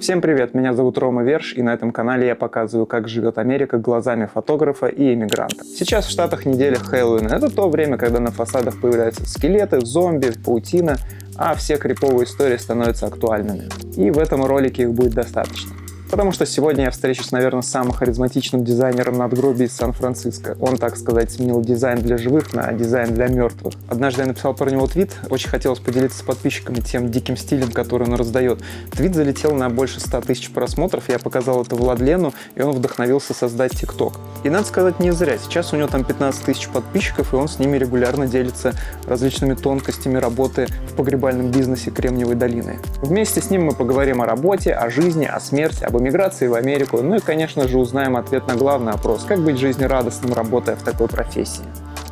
Всем привет, меня зовут Рома Верш, и на этом канале я показываю, как живет Америка глазами фотографа и эмигранта. Сейчас в Штатах неделя Хэллоуина. Это то время, когда на фасадах появляются скелеты, зомби, паутина, а все криповые истории становятся актуальными. И в этом ролике их будет достаточно. Потому что сегодня я встречусь, наверное, с самым харизматичным дизайнером надгробий из Сан-Франциско. Он, так сказать, сменил дизайн для живых на дизайн для мертвых. Однажды я написал про него твит, очень хотелось поделиться с подписчиками тем диким стилем, который он раздает. Твит залетел на больше 100 тысяч просмотров, я показал это Владлену, и он вдохновился создать ТикТок. И надо сказать, не зря. Сейчас у него там 15 тысяч подписчиков, и он с ними регулярно делится различными тонкостями работы в погребальном бизнесе Кремниевой долины. Вместе с ним мы поговорим о работе, о жизни, о смерти, об эмиграции в Америку, ну и, конечно же, узнаем ответ на главный вопрос: как быть жизнерадостным, работая в такой профессии.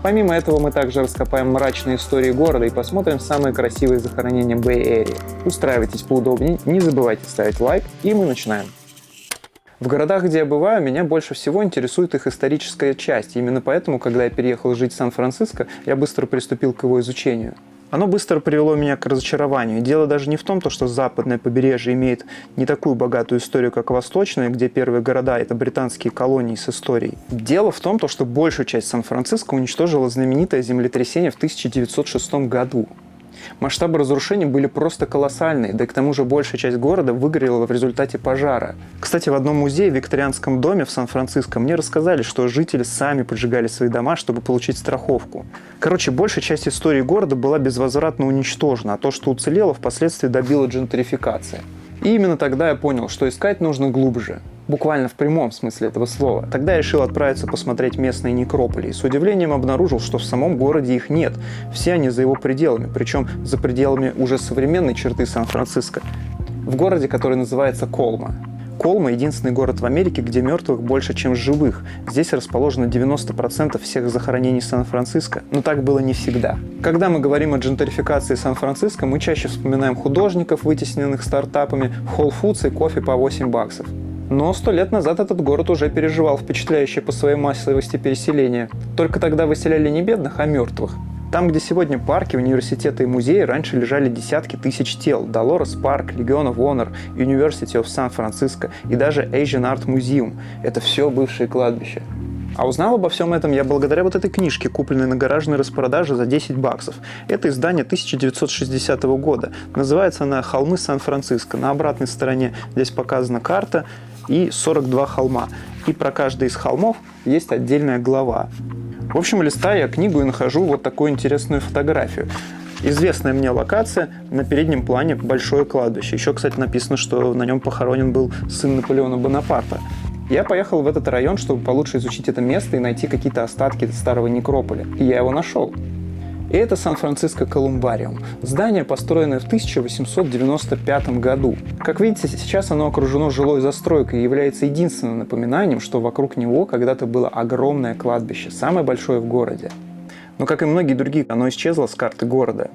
Помимо этого, мы также раскопаем мрачные истории города и посмотрим самые красивые захоронения Бэй-Эри. Устраивайтесь поудобнее, не забывайте ставить лайк, и мы начинаем. В городах, где я бываю, меня больше всего интересует их историческая часть. Именно поэтому, когда я переехал жить в Сан-Франциско, я быстро приступил к его изучению. Оно быстро привело меня к разочарованию. Дело даже не в том, что западное побережье имеет не такую богатую историю, как восточное, где первые города – это британские колонии с историей. Дело в том, что большую часть Сан-Франциско уничтожило знаменитое землетрясение в 1906 году. Масштабы разрушений были просто колоссальные, да и к тому же большая часть города выгорела в результате пожара. Кстати, в одном музее в викторианском доме в Сан-Франциско мне рассказали, что жители сами поджигали свои дома, чтобы получить страховку. Короче, большая часть истории города была безвозвратно уничтожена, а то, что уцелело, впоследствии добила джентрификация. И именно тогда я понял, что искать нужно глубже. Буквально в прямом смысле этого слова. Тогда я решил отправиться посмотреть местные некрополи. И с удивлением обнаружил, что в самом городе их нет. Все они за его пределами, причем за пределами уже современной черты Сан-Франциско. В городе, который называется Колма. Колма – единственный город в Америке, где мертвых больше, чем живых. Здесь расположено 90% всех захоронений Сан-Франциско. Но так было не всегда. Когда мы говорим о джентрификации Сан-Франциско, мы чаще вспоминаем художников, вытесненных стартапами, в Whole Foods и кофе по $8. Но 100 лет назад этот город уже переживал впечатляющее по своей массовости переселение. Только тогда выселяли не бедных, а мертвых. Там, где сегодня парки, университеты и музеи, раньше лежали десятки тысяч тел. Долорес Парк, Legion of Honor, University of San Francisco и даже Asian Art Museum. Это все бывшие кладбища. А узнал обо всем этом я благодаря вот этой книжке, купленной на гаражной распродаже за $10. Это издание 1960 года. Называется она «Холмы Сан-Франциско». На обратной стороне здесь показана карта и 42 холма. И про каждый из холмов есть отдельная глава. В общем, листаю я книгу и нахожу вот такую интересную фотографию. Известная мне локация, на переднем плане большое кладбище. Еще, кстати, написано, что на нем похоронен был сын Наполеона Бонапарта. Я поехал в этот район, чтобы получше изучить это место и найти какие-то остатки старого некрополя. И я его нашел. И это Сан-Франциско Колумбариум. Здание, построенное в 1895 году. Как видите, сейчас оно окружено жилой застройкой и является единственным напоминанием, что вокруг него когда-то было огромное кладбище, самое большое в городе. Но, как и многие другие, оно исчезло с карты города.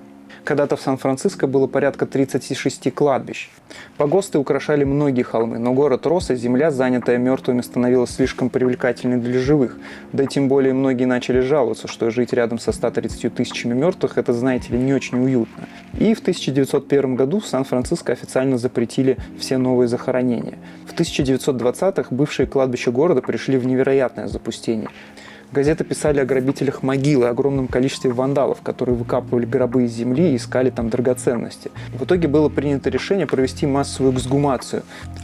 Когда-то в Сан-Франциско было порядка 36 кладбищ. Погосты украшали многие холмы, но город рос, и земля, занятая мертвыми, становилась слишком привлекательной для живых. Да и тем более многие начали жаловаться, что жить рядом со 130 тысячами мертвых – это, знаете ли, не очень уютно. И в 1901 году в Сан-Франциско официально запретили все новые захоронения. В 1920-х бывшие кладбища города пришли в невероятное запустение. Газеты писали о грабителях могил и огромном количестве вандалов, которые выкапывали гробы из земли и искали там драгоценности. В итоге было принято решение провести массовую эксгумацию.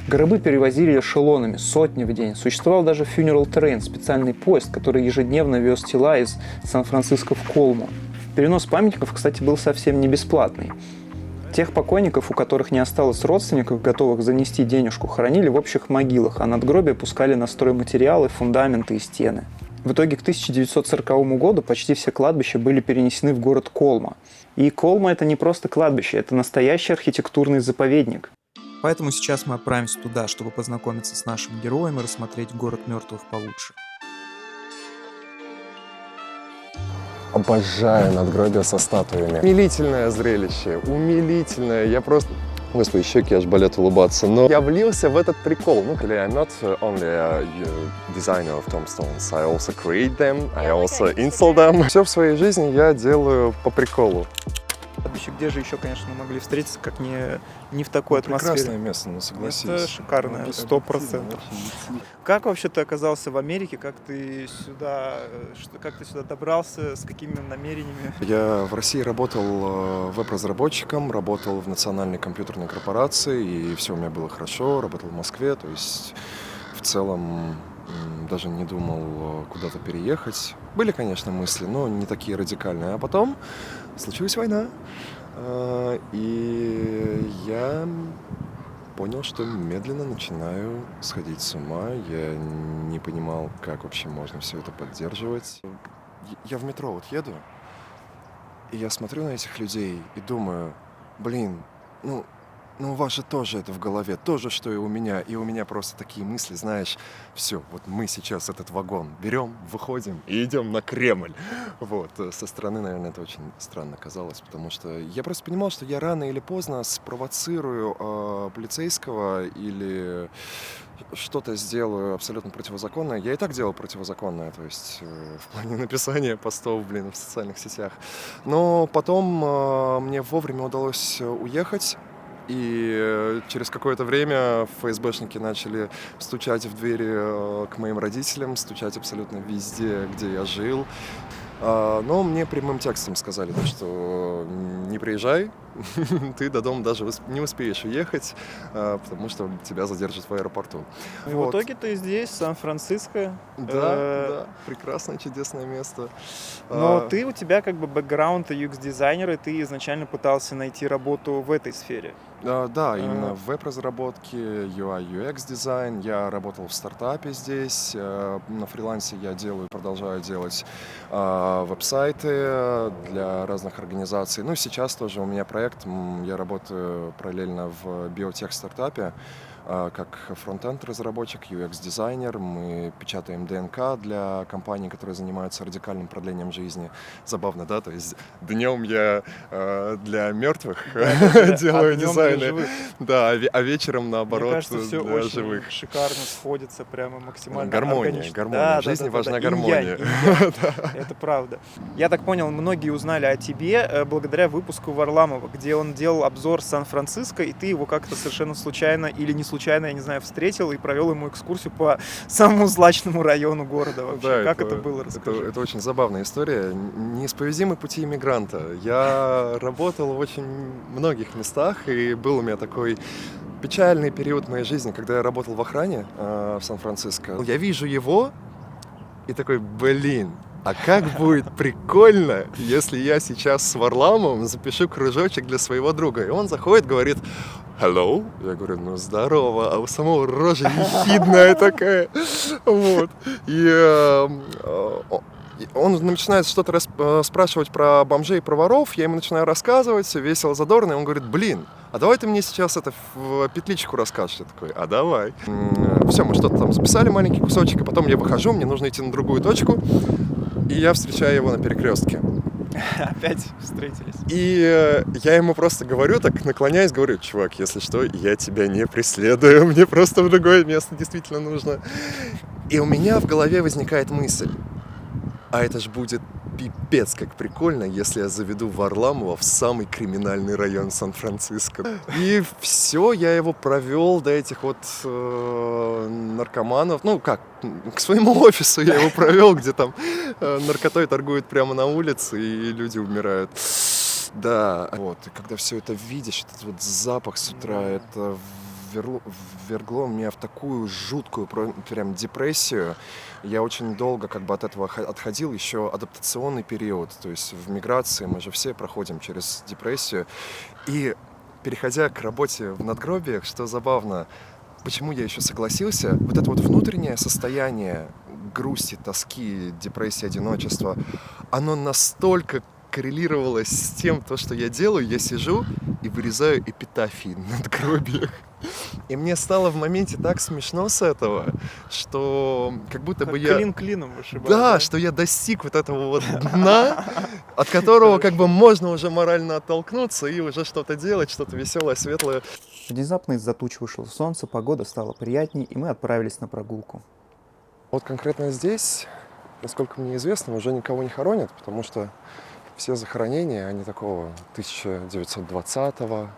Гробы перевозили эшелонами, сотни в день. Существовал даже funeral train, специальный поезд, который ежедневно вез тела из Сан-Франциско в Колму. Перенос памятников, кстати, был совсем не бесплатный. Тех покойников, у которых не осталось родственников, готовых занести денежку, хоронили в общих могилах, а надгробия пускали на стройматериалы, фундаменты и стены. В итоге к 1940 году почти все кладбища были перенесены в город Колма. И Колма – это не просто кладбище, это настоящий архитектурный заповедник. Поэтому сейчас мы отправимся туда, чтобы познакомиться с нашим героем и рассмотреть город мертвых получше. Обожаю надгробия со статуями. Умилительное зрелище, умилительное. Я просто... Господи, щеки аж болят улыбаться. Но я влился в этот прикол. Ну, I'm not only a designer of tombstones, I also create them, I also install them. Все в своей жизни я делаю по приколу. Где же еще, конечно, мы могли встретиться, как не в такой атмосфере. Прекрасное место, ну согласись. Это шикарное, 100%. Как вообще ты оказался в Америке? Как ты сюда добрался? С какими намерениями? Я в России работал веб-разработчиком, работал в национальной компьютерной корпорации, и все у меня было хорошо, работал в Москве, то есть в целом даже не думал куда-то переехать. Были, конечно, мысли, но не такие радикальные. А потом случилась война, и я понял, что медленно начинаю сходить с ума. Я не понимал, как вообще можно все это поддерживать. Я в метро вот еду, и я смотрю на этих людей и думаю, блин, ну у вас же тоже это в голове, тоже, что и у меня просто такие мысли, знаешь, все, вот мы сейчас этот вагон берем, выходим и идем на Кремль. Вот, со стороны, наверное, это очень странно казалось, потому что я просто понимал, что я рано или поздно спровоцирую полицейского или что-то сделаю абсолютно противозаконное. Я и так делал противозаконное, то есть в плане написания постов, в социальных сетях. Но потом мне вовремя удалось уехать. И через какое-то время ФСБшники начали стучать в двери к моим родителям, стучать абсолютно везде, где я жил. Но мне прямым текстом сказали, что не приезжай, ты до дома даже не успеешь уехать, потому что тебя задержат в аэропорту. И в итоге ты здесь, в Сан-Франциско. Да, прекрасное, чудесное место. Но у тебя как бы бэкграунд UX-дизайнер, и ты изначально пытался найти работу в этой сфере. Да, именно в веб-разработке, UI, UX дизайн. Я работал в стартапе здесь. На фрилансе я продолжаю делать веб-сайты для разных организаций. Ну, сейчас тоже у меня проект. Я работаю параллельно в биотех-стартапе как фронт-энд разработчик, UX-дизайнер. Мы печатаем ДНК для компаний, которые занимаются радикальным продлением жизни. Забавно, да? То есть днем я для мертвых делаю дизайны, да, а вечером наоборот. Мне кажется, все для очень живых. Шикарно сходится, прямо максимально гармония. Да, в жизни важна инь-янь, гармония. Это правда. Я так понял, многие узнали о тебе благодаря выпуску Варламова, где он делал обзор Сан-Франциско, и ты его как-то совершенно случайно или не случайно, я не знаю, встретил и провел ему экскурсию по самому злачному району города вообще. Да, как это было? Расскажи. Это очень забавная история. Неисповедимы пути иммигранта. Я работал в очень многих местах, и был у меня такой печальный период моей жизни, когда я работал в охране в Сан-Франциско. Я вижу его и такой, блин, а как будет прикольно, если я сейчас с Варламовым запишу кружочек для своего друга. И он заходит, говорит, hello. Я говорю, ну здорово, а у самого рожа ехидная такая. Вот. И он начинает что-то спрашивать про бомжей, про воров, я ему начинаю рассказывать, все весело, задорно, и он говорит, блин, а давай ты мне сейчас это в петличку расскажешь. Я такой, а давай. Все, мы что-то там записали, маленький кусочек, и потом я выхожу, мне нужно идти на другую точку, и я встречаю его на перекрестке. Опять встретились. И я ему просто говорю, так наклоняюсь, говорю, чувак, если что, я тебя не преследую, мне просто в другое место действительно нужно. И у меня в голове возникает мысль, а это ж будет пипец как прикольно, если я заведу Варламова в самый криминальный район Сан-Франциско. И все, я его провел до этих вот наркоманов. Ну как, к своему офису я его провел, где там наркотой торгуют прямо на улице, и люди умирают. Да, вот, и когда все это видишь, этот вот запах с утра, это ввергло меня в такую жуткую прям депрессию. Я очень долго как бы от этого отходил, еще адаптационный период, то есть в миграции мы же все проходим через депрессию. И переходя к работе в надгробиях, что забавно, почему я еще согласился, вот это вот внутреннее состояние грусти, тоски, депрессии, одиночества, оно настолько коррелировалось с тем, то, что я делаю, я сижу и вырезаю эпитафии на надгробиях. И мне стало в моменте так смешно с этого, что как будто бы я... Клин клином вышибал. Да, что я достиг вот этого вот дна, от которого как бы можно уже морально оттолкнуться и уже что-то делать, что-то веселое, светлое. Внезапно из-за туч вышло солнце, погода стала приятней, и мы отправились на прогулку. Вот конкретно здесь, насколько мне известно, уже никого не хоронят, потому что все захоронения, они такого 1920-го,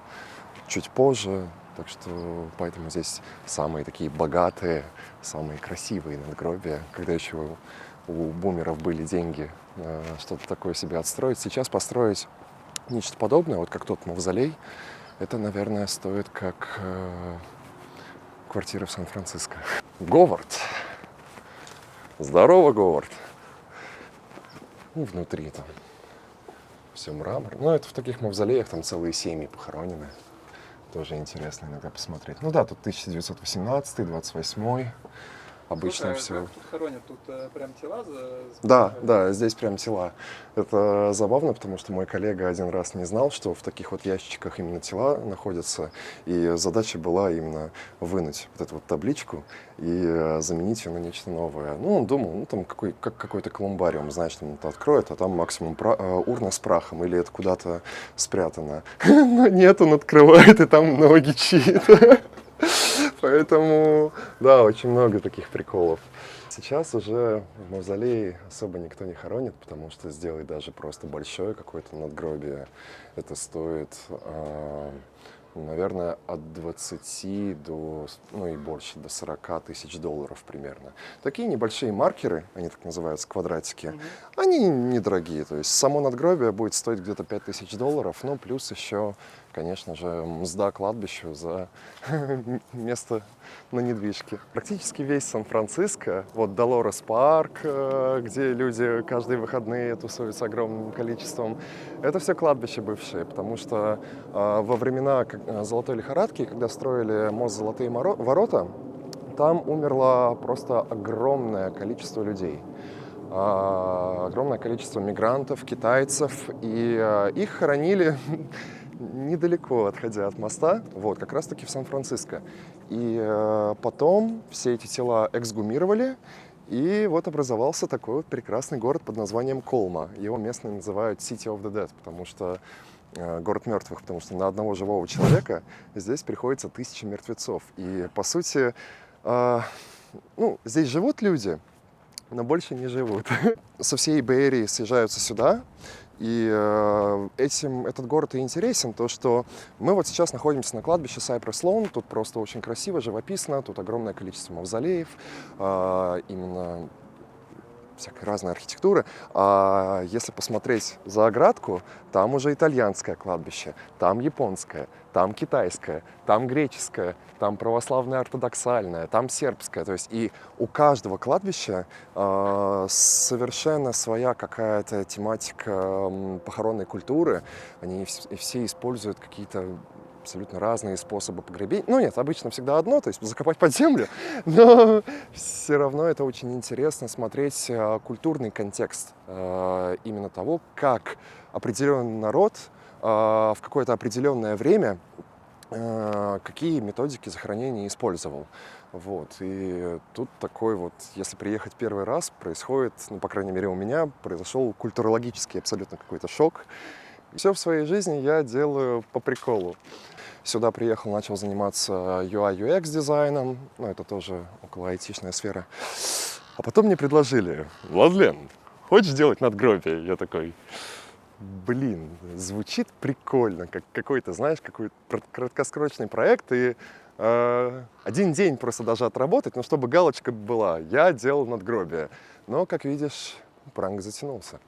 чуть позже. Так что поэтому здесь самые такие богатые, самые красивые надгробия. Когда еще у бумеров были деньги что-то такое себе отстроить. Сейчас построить нечто подобное, вот как тот мавзолей, это, наверное, стоит как квартира в Сан-Франциско. Говард. Здорово, Говард. И внутри там все мрамор. Ну, это в таких мавзолеях там целые семьи похоронены. Тоже интересно иногда посмотреть. Ну да, тут 1918, 28. Обычно все. Как тут хоронят? Тут прям тела? Да, здесь прям тела. Это забавно, потому что мой коллега один раз не знал, что в таких вот ящичках именно тела находятся. И задача была именно вынуть вот эту вот табличку и заменить ее на нечто новое. Ну, он думал, ну там как какой-то колумбариум, знаешь, там это откроет, а там максимум урна с прахом, или это куда-то спрятано. Но нет, он открывает, и там ноги чьи-то. Поэтому, да, очень много таких приколов. Сейчас уже в мавзолее особо никто не хоронит, потому что сделать даже просто большое какое-то надгробие, это стоит, наверное, от 20 до, ну и больше, до 40 тысяч долларов примерно. Такие небольшие маркеры, они так называются, квадратики, они недорогие. То есть само надгробие будет стоить где-то 5000 долларов, ну плюс еще, конечно же, мзда кладбищу за место на недвижке. Практически весь Сан-Франциско, вот Долорес парк, где люди каждые выходные тусуются огромным количеством, это все кладбища бывшие, потому что во времена золотой лихорадки, когда строили мост «Золотые ворота», там умерло просто огромное количество людей. Огромное количество мигрантов, китайцев, и их хоронили недалеко, отходя от моста, вот, как раз-таки в Сан-Франциско. И потом все эти тела эксгумировали, и вот образовался такой вот прекрасный город под названием Колма. Его местные называют City of the Dead, потому что город мертвых, потому что на одного живого человека здесь приходится 1000 мертвецов. И, по сути, ну, здесь живут люди, но больше не живут. Со всей Бэй-Эрии съезжаются сюда, и этим этот город и интересен, то что мы вот сейчас находимся на кладбище Сайпресс Лоун, тут просто очень красиво, живописно, тут огромное количество мавзолеев, именно всякой разной архитектуры. А если посмотреть за оградку, там уже итальянское кладбище, там японское, там китайское, там греческое, там православное ортодоксальное, там сербское. То есть и у каждого кладбища совершенно своя какая-то тематика похоронной культуры. Они все используют какие-то абсолютно разные способы погребения. Ну нет, обычно всегда одно, то есть закопать под землю, но все равно это очень интересно смотреть культурный контекст именно того, как определенный народ в какое-то определенное время какие методики захоронения использовал. Вот. И тут такой вот, если приехать первый раз, происходит, ну, по крайней мере, у меня произошел культурологический абсолютно какой-то шок. Все в своей жизни я делаю по приколу. Сюда приехал, начал заниматься UI UX дизайном, ну, это тоже около айтишная сфера. А потом мне предложили: Владлен, хочешь делать надгробие? Я такой: блин, звучит прикольно, как какой-то, знаешь, какой-то краткосрочный проект, и один день просто даже отработать, но чтобы галочка была, я делал надгробие. Но, как видишь, пранк затянулся.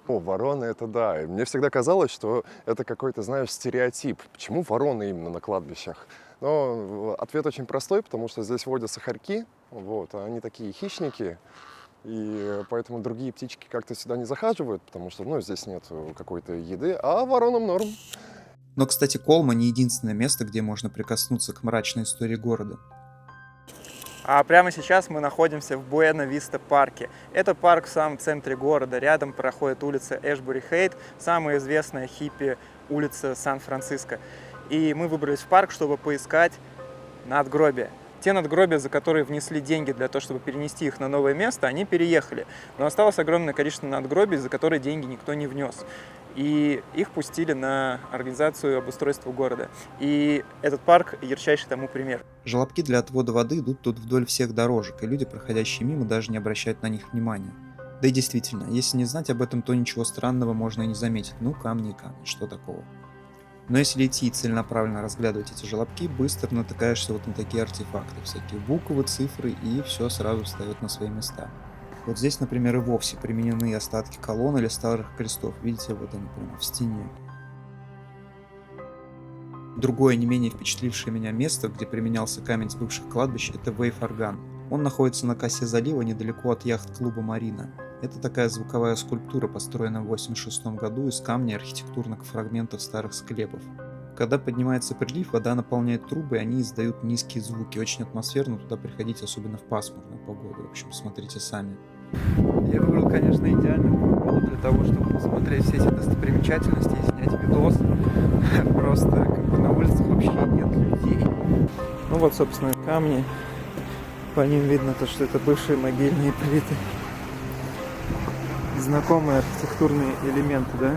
О, вороны — это да. И мне всегда казалось, что это какой-то, знаешь, стереотип. Почему вороны именно на кладбищах? Но ответ очень простой, потому что здесь водятся хорьки, вот, а они такие хищники, и поэтому другие птички как-то сюда не захаживают, потому что, ну, здесь нет какой-то еды, а воронам норм. Но, кстати, Колма не единственное место, где можно прикоснуться к мрачной истории города. А прямо сейчас мы находимся в Буэна-Виста парке. Это парк в самом центре города. Рядом проходит улица Эшбури-Хейт, самая известная хиппи улица Сан-Франциско. И мы выбрались в парк, чтобы поискать надгробия. Те надгробия, за которые внесли деньги для того, чтобы перенести их на новое место, они переехали. Но осталось огромное количество надгробий, за которые деньги никто не внес. И их пустили на организацию обустройства города. И этот парк ярчайший тому пример. Желобки для отвода воды идут тут вдоль всех дорожек, и люди, проходящие мимо, даже не обращают на них внимания. Да и действительно, если не знать об этом, то ничего странного можно и не заметить. Ну, камни и камни, что такого? Но если идти и целенаправленно разглядывать эти желобки, быстро натыкаешься вот на такие артефакты, всякие буквы, цифры, и все сразу встает на свои места. Вот здесь, например, и вовсе применены остатки колонн или старых крестов. Видите, вот они прямо в стене. Другое, не менее впечатлившее меня место, где применялся камень с бывших кладбищ, это Вейфорган. Он находится на косе залива недалеко от яхт-клуба «Марина». Это такая звуковая скульптура, построенная в 1986 году из камня и архитектурных фрагментов старых склепов. Когда поднимается прилив, вода наполняет трубы, и они издают низкие звуки. Очень атмосферно туда приходить, особенно в пасмурную погоду. В общем, смотрите сами. Я выбрал, конечно, идеальную погоду для того, чтобы посмотреть все эти достопримечательности и снять видос. Просто как бы на улицах вообще нет людей. Ну вот, собственно, камни. По ним видно то, что это бывшие могильные плиты. Знакомые архитектурные элементы, да?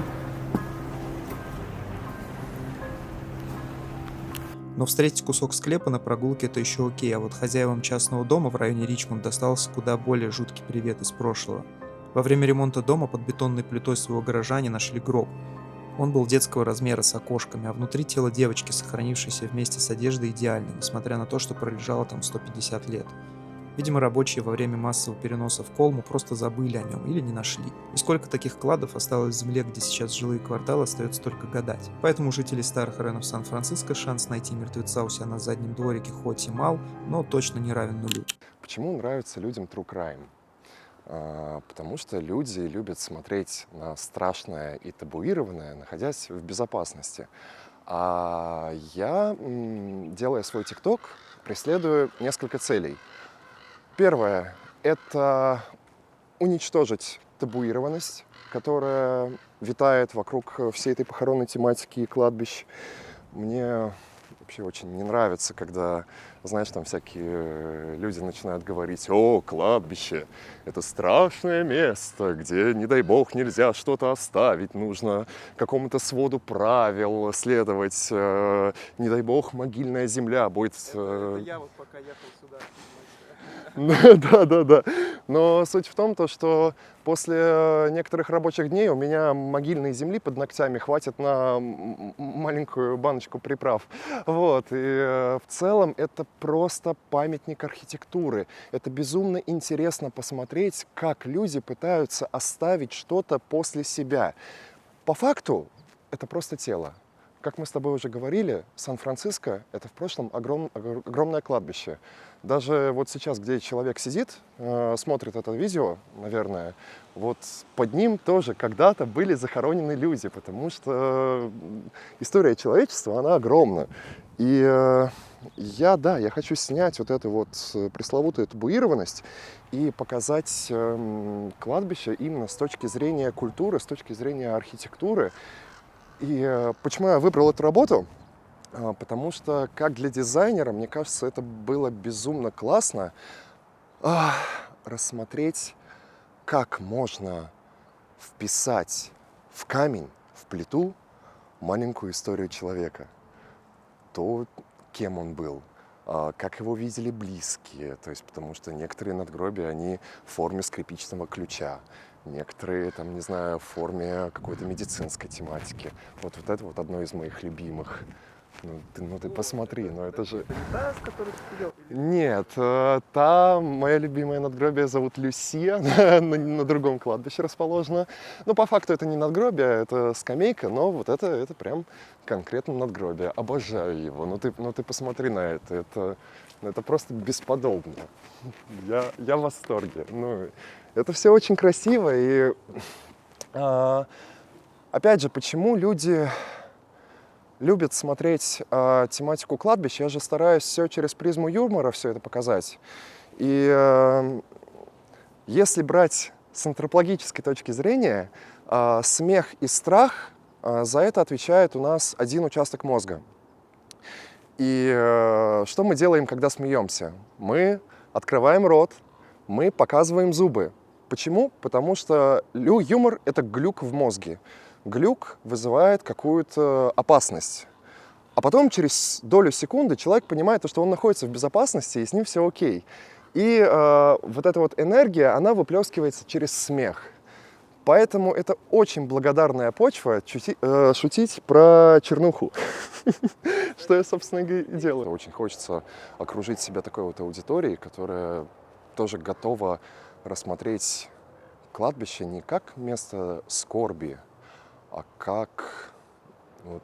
Но встретить кусок склепа на прогулке это еще окей, а вот хозяевам частного дома в районе Ричмонд достался куда более жуткий привет из прошлого. Во время ремонта дома под бетонной плитой своего гаража они нашли гроб. Он был детского размера с окошками, а внутри тело девочки, сохранившейся вместе с одеждой, идеально, несмотря на то, что пролежало там 150 лет. Видимо, рабочие во время массового переноса в Колму просто забыли о нем или не нашли. И сколько таких кладов осталось в земле, где сейчас жилые кварталы, остается только гадать. Поэтому у жителей старых районов Сан-Франциско шанс найти мертвеца у себя на заднем дворике хоть и мал, но точно не равен нулю. Почему нравится людям True Crime? Потому что люди любят смотреть на страшное и табуированное, находясь в безопасности. А я, делая свой ТикТок, преследую несколько целей. Первое – это уничтожить табуированность, которая витает вокруг всей этой похоронной тематики и кладбищ. Мне вообще очень не нравится, когда, знаешь, там всякие люди начинают говорить: «О, кладбище – это страшное место, где, не дай бог, нельзя что-то оставить, нужно какому-то своду правил следовать, не дай бог, могильная земля будет…» Это я вот пока ехал сюда. Да. Но суть в том, что после некоторых рабочих дней у меня могильной земли под ногтями хватит на маленькую баночку приправ. Вот. И в целом это просто памятник архитектуры. Это безумно интересно посмотреть, как люди пытаются оставить что-то после себя. По факту это просто тело. Как мы с тобой уже говорили, Сан-Франциско — это в прошлом огромное кладбище. Даже вот сейчас, где человек сидит, смотрит это видео, наверное, вот под ним тоже когда-то были захоронены люди, потому что история человечества, она огромна. И я хочу снять вот эту вот пресловутую табуированность и показать кладбище именно с точки зрения культуры, с точки зрения архитектуры. И почему я выбрал эту работу? Потому что, как для дизайнера, мне кажется, это было безумно классно рассмотреть, как можно вписать в камень, в плиту маленькую историю человека. То, кем он был, как его видели близкие, то есть потому что некоторые надгробия, они в форме скрипичного ключа. Некоторые, там, не знаю, в форме какой-то медицинской тематики. Вот это вот одно из моих любимых. Ну ты посмотри, ну это же… Та, с которой ты сидел? Нет, моя любимая надгробие зовут Люсия, на другом кладбище расположена. Но по факту это не надгробие, это скамейка, но вот это прям конкретно надгробие. Обожаю его, ну ты посмотри на это просто бесподобно. Я в восторге. Это все очень красиво, и опять же, почему люди любят смотреть тематику кладбища? Я же стараюсь все через призму юмора все это показать. И если брать с антропологической точки зрения, смех и страх, за это отвечает у нас один участок мозга. И что мы делаем, когда смеемся? Мы открываем рот, мы показываем зубы. Почему? Потому что юмор — это глюк в мозге. Глюк вызывает какую-то опасность. А потом через долю секунды человек понимает, что он находится в безопасности, и с ним все окей. И вот эта вот энергия, она выплескивается через смех. Поэтому это очень благодарная почва шутить про чернуху, что я, собственно, и делаю. Очень хочется окружить себя такой вот аудиторией, которая тоже готова рассмотреть кладбище не как место скорби, а как вот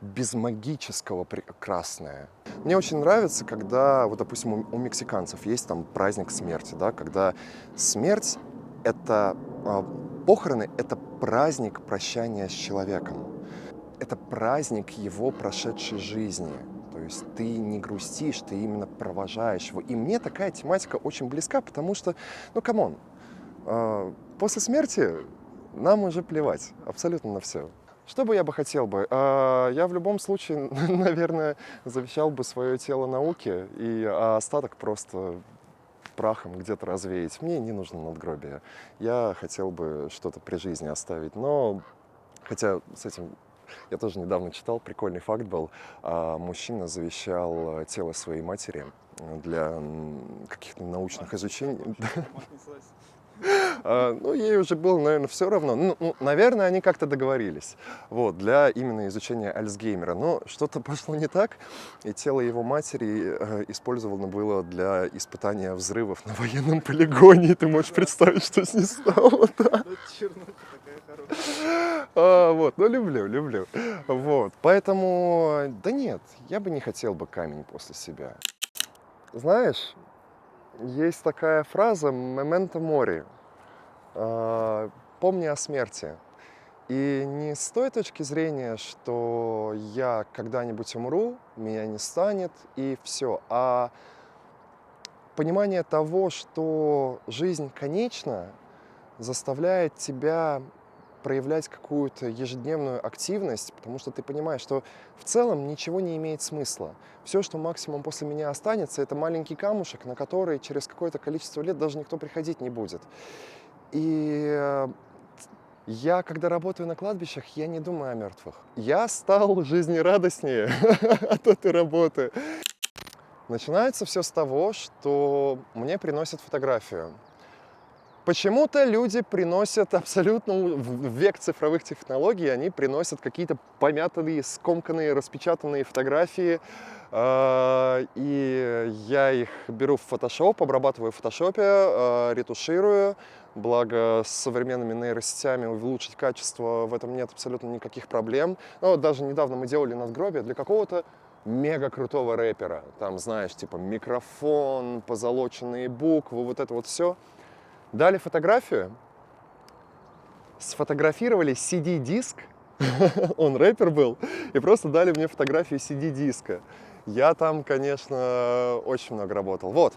без магического прекрасное. Мне очень нравится, когда, вот, допустим, у мексиканцев есть там праздник смерти, да, когда смерть — это похороны — это праздник прощания с человеком. Это праздник его прошедшей жизни. То есть ты не грустишь, ты именно провожаешь его. И мне такая тематика очень близка, потому что, ну, камон, после смерти нам уже плевать абсолютно на все. Что бы я бы хотел бы? Я в любом случае, наверное, завещал бы свое тело науке, и остаток просто прахом где-то развеять. Мне не нужно надгробие. Я хотел бы что-то при жизни оставить. Но, хотя с этим я тоже недавно читал, прикольный факт был. Мужчина завещал тело своей матери для каких-то научных изучений. Ну, ей уже было, наверное, все равно. Ну, наверное, они как-то договорились. Вот, для именно изучения Альцгеймера. Но что-то пошло не так, и тело его матери использовано было для испытания взрывов на военном полигоне. И ты можешь представить, что с ней стало, да? Вот, ну, люблю. Вот, поэтому, да нет, я бы не хотел бы камень после себя. Знаешь, есть такая фраза «memento mori», «помни о смерти». И не с той точки зрения, что я когда-нибудь умру, меня не станет и все, а понимание того, что жизнь конечна, заставляет тебя проявлять какую-то ежедневную активность, потому что ты понимаешь, что в целом ничего не имеет смысла. Все, что максимум после меня останется, это маленький камушек, на который через какое-то количество лет даже никто приходить не будет. И я, когда работаю на кладбищах, я не думаю о мертвых. Я стал жизнерадостнее от этой работы. Начинается все с того, что мне приносят фотографию. Почему-то люди приносят абсолютно в век цифровых технологий, они приносят какие-то помятые, скомканные, распечатанные фотографии, и я их беру в Photoshop, обрабатываю в фотошопе, ретуширую, благо с современными нейросетями улучшить качество в этом нет абсолютно никаких проблем. Ну, даже недавно мы делали надгробие для какого-то мега крутого рэпера, там, знаешь, типа микрофон, позолоченные буквы, вот это вот все. Дали фотографию, сфотографировали CD-диск, он рэпер был, и просто дали мне фотографию CD-диска. Я там, конечно, очень много работал. Вот,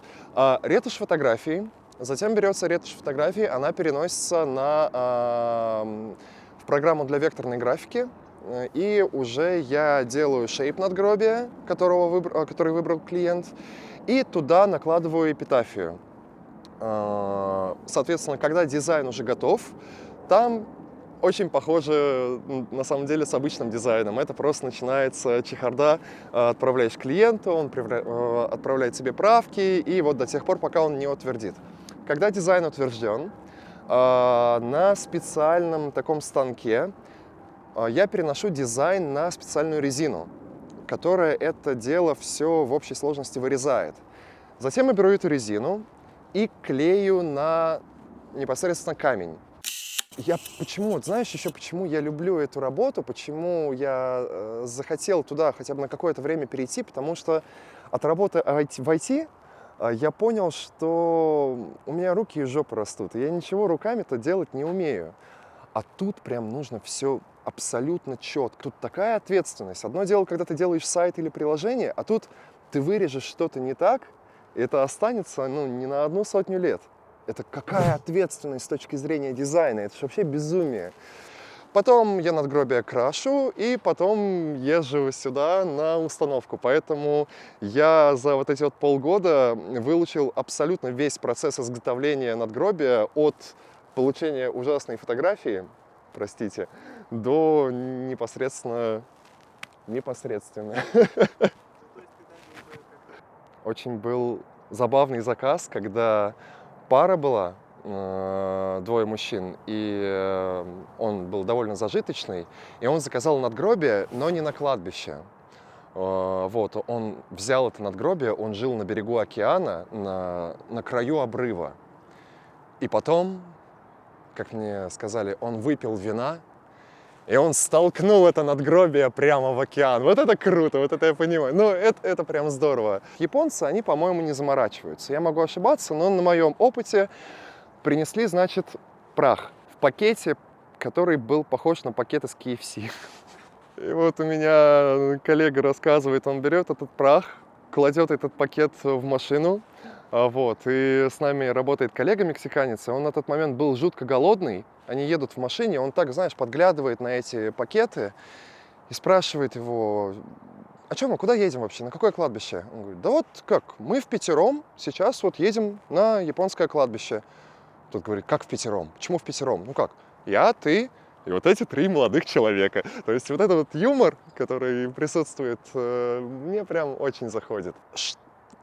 ретушь фотографии, затем берется ретушь фотографии, она переносится в программу для векторной графики, и уже я делаю шейп надгробия, который выбрал клиент, и туда накладываю эпитафию. Соответственно, когда дизайн уже готов, там очень похоже, на самом деле, с обычным дизайном. Это просто начинается чехарда, отправляешь клиенту, он отправляет себе правки, и вот до тех пор, пока он не утвердит. Когда дизайн утвержден, на специальном таком станке я переношу дизайн на специальную резину, которая это дело все в общей сложности вырезает. Затем я беру эту резину и клею на непосредственно камень. Знаешь, еще почему я люблю эту работу, почему я захотел туда хотя бы на какое-то время перейти, потому что от работы в IT я понял, что у меня руки из жопы растут, и я ничего руками-то делать не умею. А тут прям нужно все абсолютно четко. Тут такая ответственность. Одно дело, когда ты делаешь сайт или приложение, а тут ты вырежешь что-то не так, и это останется, не на 100 лет. Это какая ответственность с точки зрения дизайна, это же вообще безумие. Потом я надгробие крашу, и потом езжу сюда на установку. Поэтому я за вот эти вот полгода выучил абсолютно весь процесс изготовления надгробия от получения ужасной фотографии, простите, до непосредственно. Очень был забавный заказ, когда пара была, двое мужчин, и он был довольно зажиточный, и он заказал надгробие, но не на кладбище. Вот, он взял это надгробие, он жил на берегу океана, на краю обрыва. И потом, как мне сказали, он выпил вина, и он столкнул это надгробие прямо в океан. Вот это круто, вот это я понимаю. Ну, это прям здорово. Японцы, они, по-моему, не заморачиваются. Я могу ошибаться, но на моем опыте принесли, значит, прах в пакете, который был похож на пакет из KFC. И вот у меня коллега рассказывает, он берет этот прах, кладет этот пакет в машину, вот, и с нами работает коллега мексиканец, и он на тот момент был жутко голодный, они едут в машине, он так, знаешь, подглядывает на эти пакеты и спрашивает его: а что мы, куда едем вообще, на какое кладбище? Он говорит: да вот как, мы впятером сейчас вот едем на японское кладбище. Тот говорит: как впятером? Почему впятером? Ну как, я, ты и вот эти 3 молодых человека. То есть вот этот вот юмор, который присутствует, мне прям очень заходит.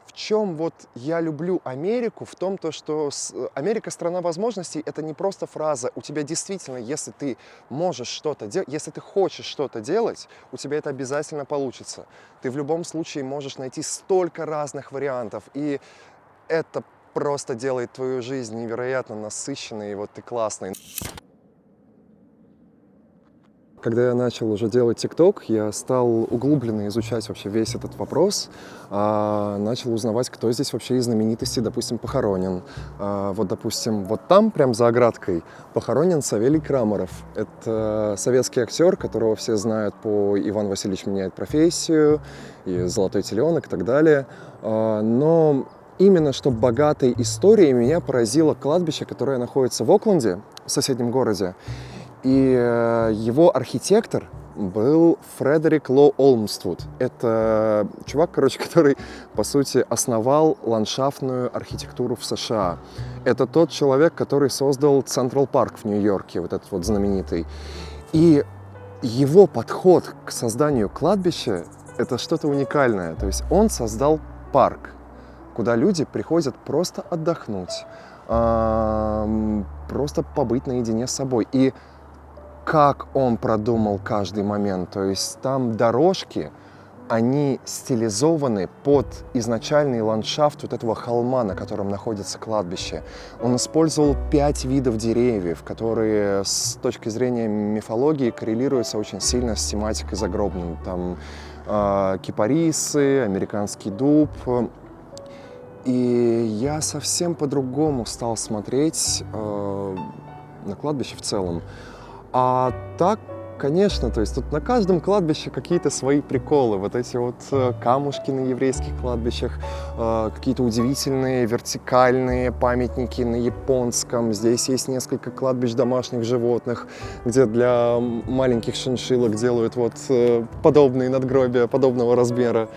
В чем вот я люблю Америку, в том, то, что Америка — страна возможностей, это не просто фраза. У тебя действительно, если ты можешь что-то делать, если ты хочешь что-то делать, у тебя это обязательно получится. Ты в любом случае можешь найти столько разных вариантов, и это просто делает твою жизнь невероятно насыщенной, и вот ты классный. Когда я начал уже делать ТикТок, я стал углубленно изучать вообще весь этот вопрос, начал узнавать, кто здесь вообще из знаменитостей, допустим, похоронен. Вот, допустим, вот там, прям за оградкой, похоронен Савелий Крамаров. Это советский актер, которого все знают по «Иван Васильевич меняет профессию» и «Золотой теленок» и так далее. Но именно что богатой историей меня поразило кладбище, которое находится в Окленде, в соседнем городе. И его архитектор был Фредерик Лоу Олмствуд. Это чувак, который, по сути, основал ландшафтную архитектуру в США. Это тот человек, который создал Централ Парк в Нью-Йорке, вот этот вот знаменитый. И его подход к созданию кладбища — это что-то уникальное. То есть он создал парк, куда люди приходят просто отдохнуть, просто побыть наедине с собой. И как он продумал каждый момент, то есть там дорожки, они стилизованы под изначальный ландшафт вот этого холма, на котором находится кладбище. Он использовал 5 видов деревьев, которые с точки зрения мифологии коррелируются очень сильно с тематикой загробной. Там кипарисы, американский дуб. И я совсем по-другому стал смотреть на кладбище в целом. А так, конечно, то есть тут на каждом кладбище какие-то свои приколы. Вот эти вот камушки на еврейских кладбищах, какие-то удивительные вертикальные памятники на японском. Здесь есть несколько кладбищ домашних животных, где для маленьких шиншиллок делают вот подобные надгробия, подобного размера.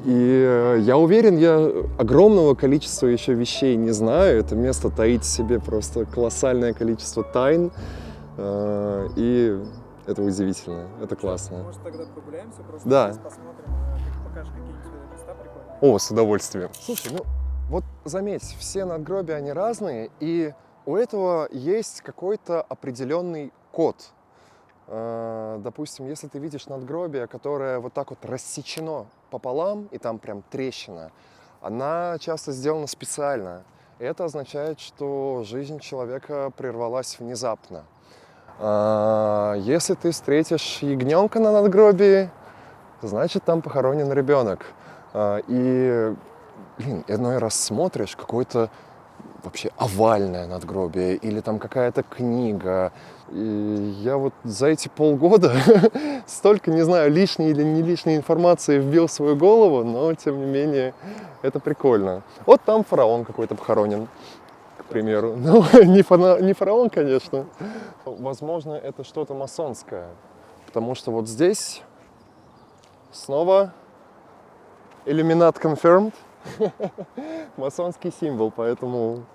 И я уверен, я огромного количества еще вещей не знаю. Это место таит в себе просто колоссальное количество тайн. И это удивительно, это классно. Может, тогда прогуляемся просто? Да. Посмотрим, покажешь какие-нибудь места прикольные? О, с удовольствием. Слушай, ну вот заметь, все надгробия, они разные, и у этого есть какой-то определенный код. Допустим, если ты видишь надгробие, которое вот так вот рассечено пополам, и там прям трещина, она часто сделана специально. И это означает, что жизнь человека прервалась внезапно. Если ты встретишь ягненка на надгробии, значит, там похоронен ребенок. И, иной раз смотришь, какое-то вообще овальное надгробие или там какая-то книга. И я вот за эти полгода столько, не знаю, лишней или не лишней информации вбил в свою голову, но, тем не менее, это прикольно. Вот там фараон какой-то похоронен, к примеру. Ну, не фараон, конечно. Возможно, это что-то масонское, потому что вот здесь снова Illuminati confirmed. Масонский символ, поэтому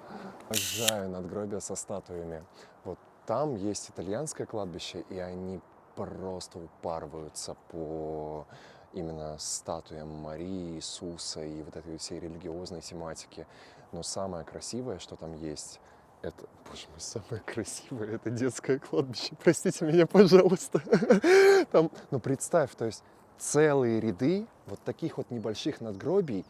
обожаю надгробия со статуями. Вот там есть итальянское кладбище, и они просто упарываются по именно статуям Марии, Иисуса и вот этой всей религиозной тематики. Но самое красивое, что там есть, это, боже мой, самое красивое, это детское кладбище. Простите меня, пожалуйста. Там, ну представь, то есть целые ряды вот таких вот небольших надгробий,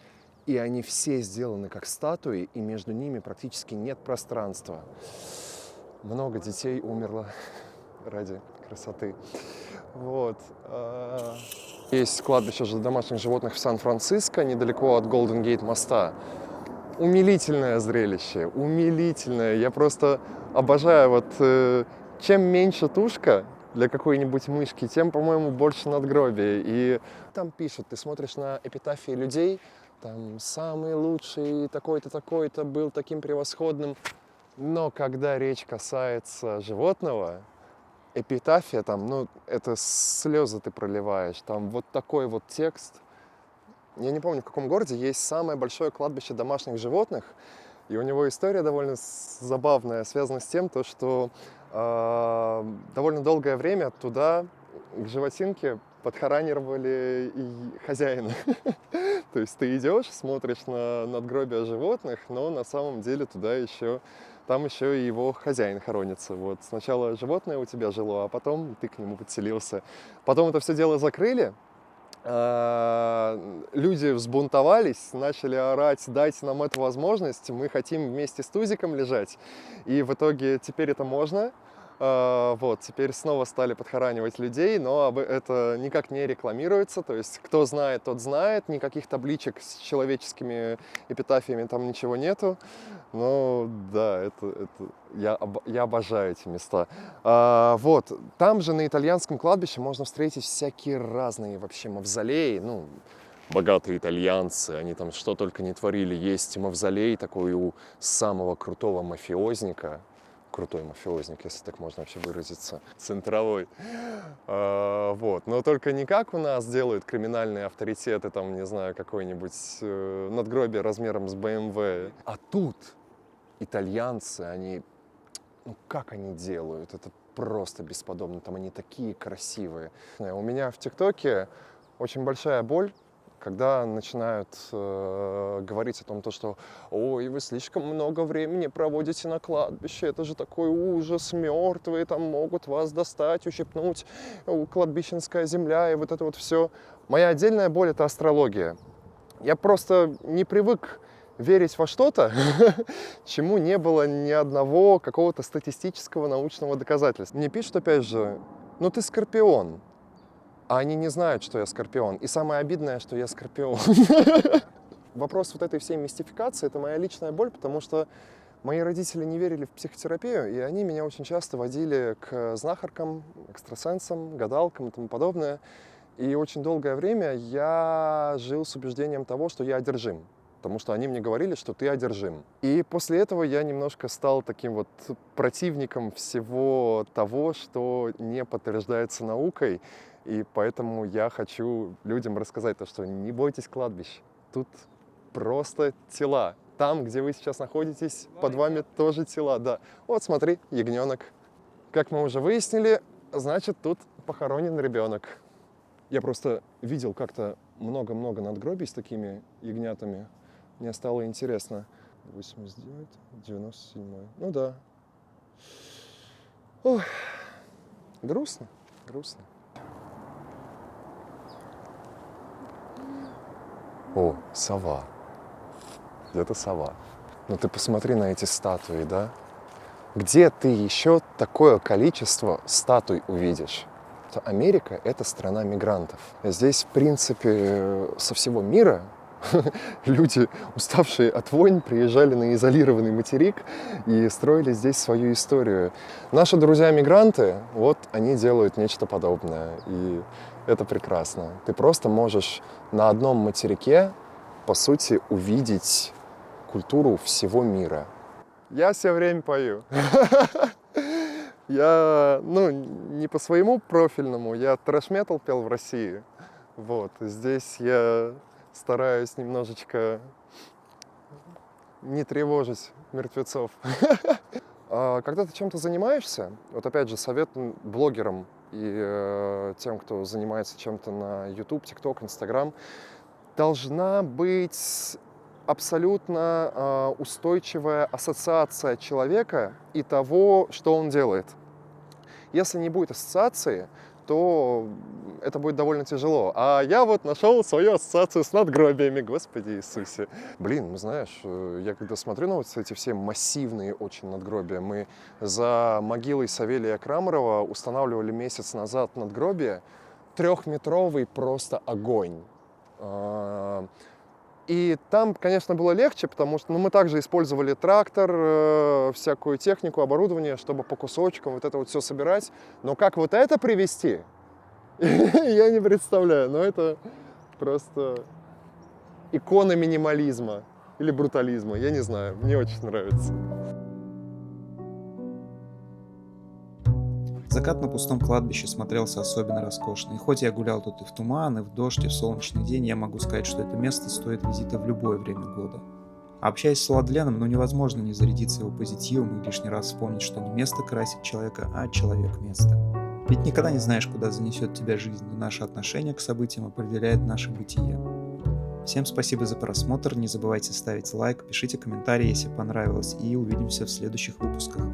и они все сделаны как статуи, и между ними практически нет пространства. Много детей умерло ради красоты. Вот. Есть кладбище домашних животных в Сан-Франциско, недалеко от Голден-Гейт моста. Умилительное зрелище, умилительное. Я просто обожаю, вот чем меньше тушка для какой-нибудь мышки, тем, по-моему, больше надгробия. И там пишут, ты смотришь на эпитафии людей, там самый лучший такой-то, такой-то был таким превосходным. Но когда речь касается животного, эпитафия там, ну, это слезы ты проливаешь. Там вот такой вот текст. Я не помню, в каком городе есть самое большое кладбище домашних животных. И у него история довольно забавная, связана с тем, что довольно долгое время туда, к животинке, подхоранивали и хозяина. То есть ты идешь, смотришь на надгробия животных, но на самом деле там еще и его хозяин хоронится. Вот сначала животное у тебя жило, а потом ты к нему подселился. Потом это все дело закрыли. Люди взбунтовались, начали орать: дайте нам эту возможность, мы хотим вместе с Тузиком лежать. И в итоге теперь это можно. Вот, теперь снова стали подхоранивать людей, но это никак не рекламируется. То есть кто знает, тот знает. Никаких табличек с человеческими эпитафиями там ничего нету. Но да, я обожаю эти места. Вот, там же на итальянском кладбище можно встретить всякие разные вообще мавзолеи. Ну, богатые итальянцы, они там что только не творили. Есть мавзолей такой у самого крутого мафиозника. Крутой мафиозник, если так можно вообще выразиться, центровой. Вот. Но только не как у нас делают криминальные авторитеты, там, не знаю, какое-нибудь надгробие размером с BMW. А тут итальянцы, они, ну как они делают, это просто бесподобно, там они такие красивые. У меня в ТикТоке очень большая боль, когда начинают говорить о том, что «Ой, вы слишком много времени проводите на кладбище, это же такой ужас, мертвые там могут вас достать, ущипнуть, кладбищенская земля», и вот это вот все. Моя отдельная боль — это астрология. Я просто не привык верить во что-то, чему не было ни одного какого-то статистического научного доказательства. Мне пишут опять же: «Ну ты скорпион». А они не знают, что я скорпион. И самое обидное, что я скорпион. Вопрос вот этой всей мистификации — это моя личная боль, потому что мои родители не верили в психотерапию, и они меня очень часто водили к знахаркам, экстрасенсам, гадалкам и тому подобное. И очень долгое время я жил с убеждением того, что я одержим. Потому что они мне говорили, что ты одержим. И после этого я немножко стал таким вот противником всего того, что не подтверждается наукой. И поэтому я хочу людям рассказать то, что не бойтесь кладбищ. Тут просто тела. Там, где вы сейчас находитесь, под вами тоже тела. Да. Вот смотри, ягненок. Как мы уже выяснили, значит, тут похоронен ребенок. Я просто видел как-то много-много надгробий с такими ягнятами. Мне стало интересно. 89, 97. Ну да. Ой. Грустно, грустно. О, сова. Это сова. Ну ты посмотри на эти статуи, да? Где ты еще такое количество статуй увидишь? Америка — это страна мигрантов. Здесь, в принципе, со всего мира люди, уставшие от войн, приезжали на изолированный материк и строили здесь свою историю. Наши друзья-мигранты, вот они делают нечто подобное. И это прекрасно. Ты просто можешь на одном материке, по сути, увидеть культуру всего мира. Я все время пою. Я, не по своему профильному, я трэш-метал пел в России. Вот, здесь я стараюсь немножечко не тревожить мертвецов. Когда ты чем-то занимаешься, вот опять же совет блогерам и тем, кто занимается чем-то на YouTube, TikTok, Instagram, должна быть абсолютно устойчивая ассоциация человека и того, что он делает. Если не будет ассоциации, то это будет довольно тяжело. А я вот нашел свою ассоциацию с надгробиями, Господи Иисусе. Блин, ну знаешь, я когда смотрю на вот эти все массивные очень надгробия, мы за могилой Савелия Крамарова устанавливали месяц назад надгробие, 3-метровый просто огонь. И там, конечно, было легче, потому что мы также использовали трактор, всякую технику, оборудование, чтобы по кусочкам вот это вот все собирать. Но как вот это привести, я не представляю. Но это просто икона минимализма или брутализма, я не знаю, мне очень нравится. Закат на пустом кладбище смотрелся особенно роскошно. И хоть я гулял тут и в туман, и в дождь, и в солнечный день, я могу сказать, что это место стоит визита в любое время года. А общаясь с Владленом, невозможно не зарядиться его позитивом и лишний раз вспомнить, что не место красит человека, а человек место. Ведь никогда не знаешь, куда занесет тебя жизнь, но наше отношение к событиям определяет наше бытие. Всем спасибо за просмотр, не забывайте ставить лайк, пишите комментарии, если понравилось, и увидимся в следующих выпусках.